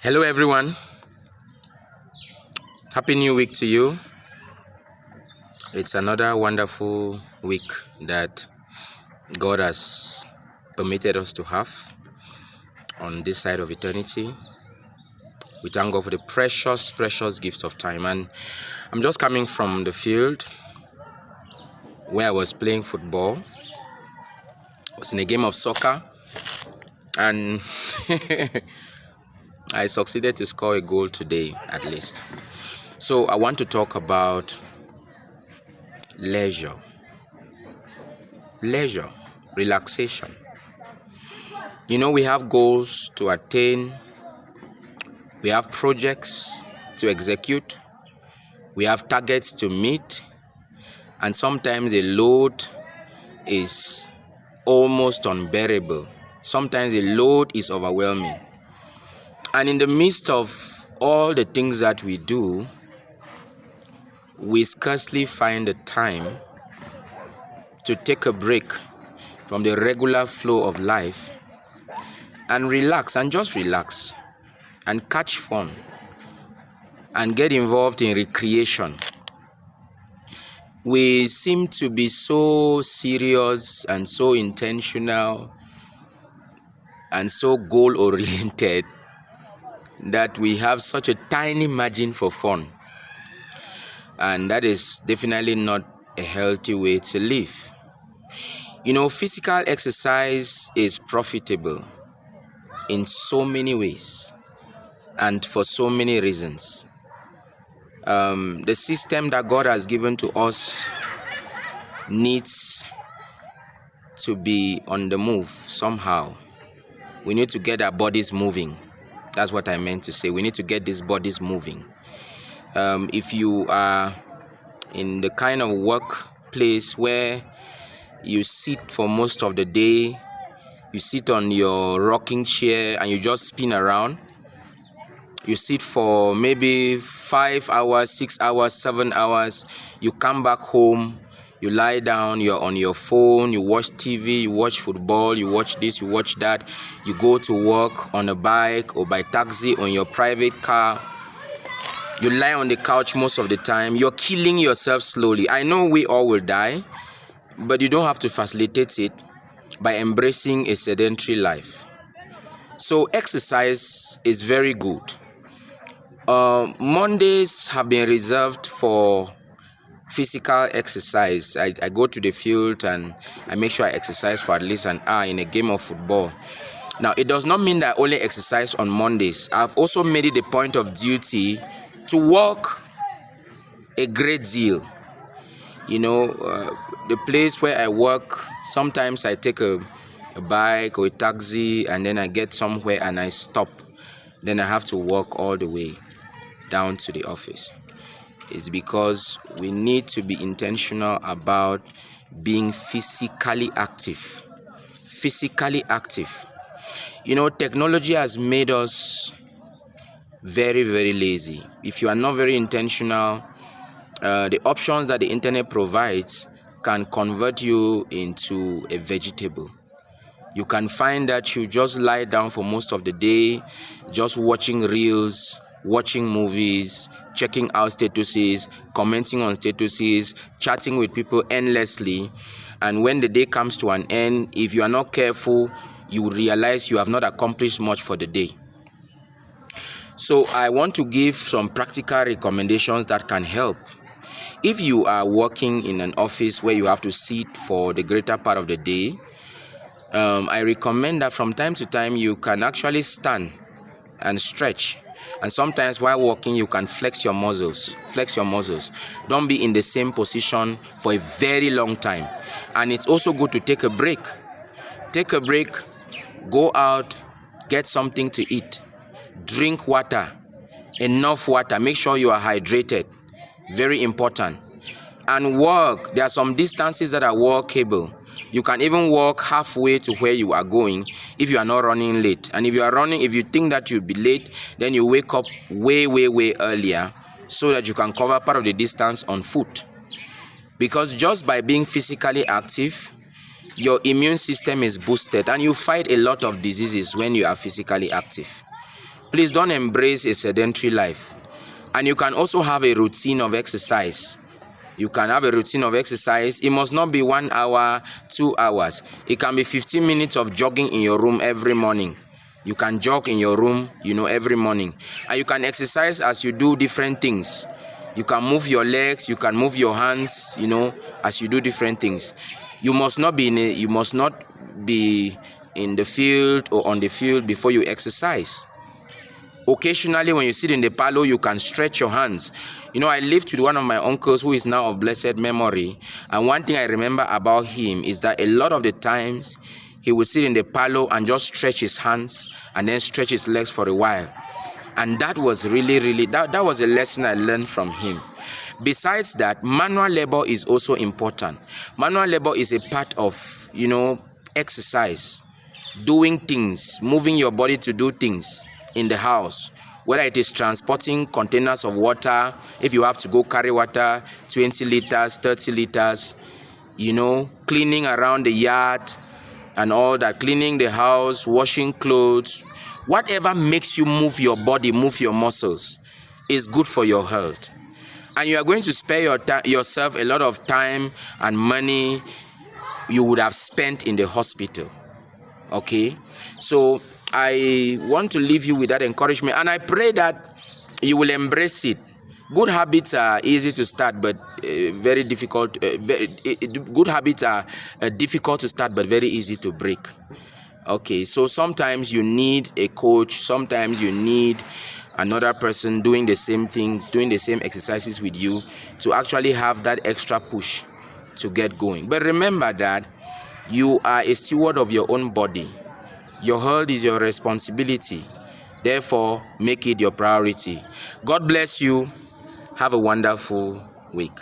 Hello, everyone. Happy New Week to you. It's another wonderful week that God has permitted us to have on this side of eternity. We thank God for the precious gift of time. And I'm just coming from the field where I was playing football. I was in a game of soccer, and I succeeded to score a goal today, at least. So I want to talk about leisure, relaxation. We have goals to attain, we have projects to execute, we have targets to meet, and sometimes the load is almost unbearable. Sometimes the load is overwhelming. And in the midst of all the things that we do, we scarcely find the time to take a break from the regular flow of life and relax, and just relax, and catch fun, and get involved in recreation. We seem to be so serious and so intentional and so goal-oriented that we have such a tiny margin for fun. And that is definitely not a healthy way to live. Physical exercise is profitable in so many ways and for so many reasons. The system that God has given to us needs to be on the move somehow. We need to get our bodies moving. That's what I meant to say. We need to get these bodies moving. If you are in the kind of workplace where you sit for most of the day, you sit on your rocking chair and you just spin around, you sit for maybe 5 hours, 6 hours, 7 hours, you come back home, you lie down, you're on your phone, you watch TV, you watch football, you watch this, you watch that, you go to work on a bike or by taxi on your private car, you lie on the couch most of the time, you're killing yourself slowly. I know we all will die, but you don't have to facilitate it by embracing a sedentary life. So exercise is very good. Mondays have been reserved for physical exercise. I go to the field and I make sure I exercise for at least an hour in a game of football. Now, it does not mean that I only exercise on Mondays. I've also made it a point of duty to walk a great deal. The place where I work, sometimes I take a bike or a taxi and then I get somewhere and I stop. Then I have to walk all the way down to the office. It's because we need to be intentional about being physically active. Technology has made us very, very lazy. If you are not very intentional, the options that the internet provides can convert you into a vegetable. You can find that you just lie down for most of the day, just watching reels, watching movies, checking out statuses, commenting on statuses, chatting with people endlessly. And when the day comes to an end, if you are not careful, you will realize you have not accomplished much for the day. So I want to give some practical recommendations that can help. If you are working in an office where you have to sit for the greater part of the day, I recommend that from time to time you can actually stand and stretch. And sometimes while walking, you can flex your muscles. Don't be in the same position for a very long time. And it's also good to take a break. Go out, get something to eat, drink water, enough water. Make sure you are hydrated. Very important. And walk. There are some distances that are walkable. You can even walk halfway to where you are going if you are not running late. And if you think that you'll be late, then you wake up way earlier so that you can cover part of the distance on foot. Because just by being physically active, your immune system is boosted and you fight a lot of diseases when you are physically active. Please don't embrace a sedentary life. And you can also have a routine of exercise. You can have a routine of exercise. It must not be 1 hour, 2 hours. It can be 15 minutes of jogging in your room every morning. You can jog in your room, every morning. And you can exercise as you do different things. You can move your legs, you can move your hands, as you do different things. You must not be in the field or on the field before you exercise. Occasionally, when you sit in the parlor, you can stretch your hands. I lived with one of my uncles who is now of blessed memory. And one thing I remember about him is that a lot of the times, he would sit in the parlor and just stretch his hands and then stretch his legs for a while. And that was really, that was a lesson I learned from him. Besides that, manual labor is also important. Manual labor is a part of, exercise, doing things, moving your body to do things in the house, whether it is transporting containers of water, if you have to go carry water, 20 liters, 30 liters, cleaning around the yard and all that, cleaning the house, washing clothes, whatever makes you move your body, move your muscles, is good for your health. And you are going to spare yourself a lot of time and money you would have spent in the hospital. Okay? So I want to leave you with that encouragement, and I pray that you will embrace it. Good habits are easy to start, but very difficult. Good habits are difficult to start, but very easy to break. Okay, so sometimes you need a coach. Sometimes you need another person doing the same thing, doing the same exercises with you to actually have that extra push to get going. But remember that you are a steward of your own body. Your health is your responsibility. Therefore, make it your priority. God bless you. Have a wonderful week.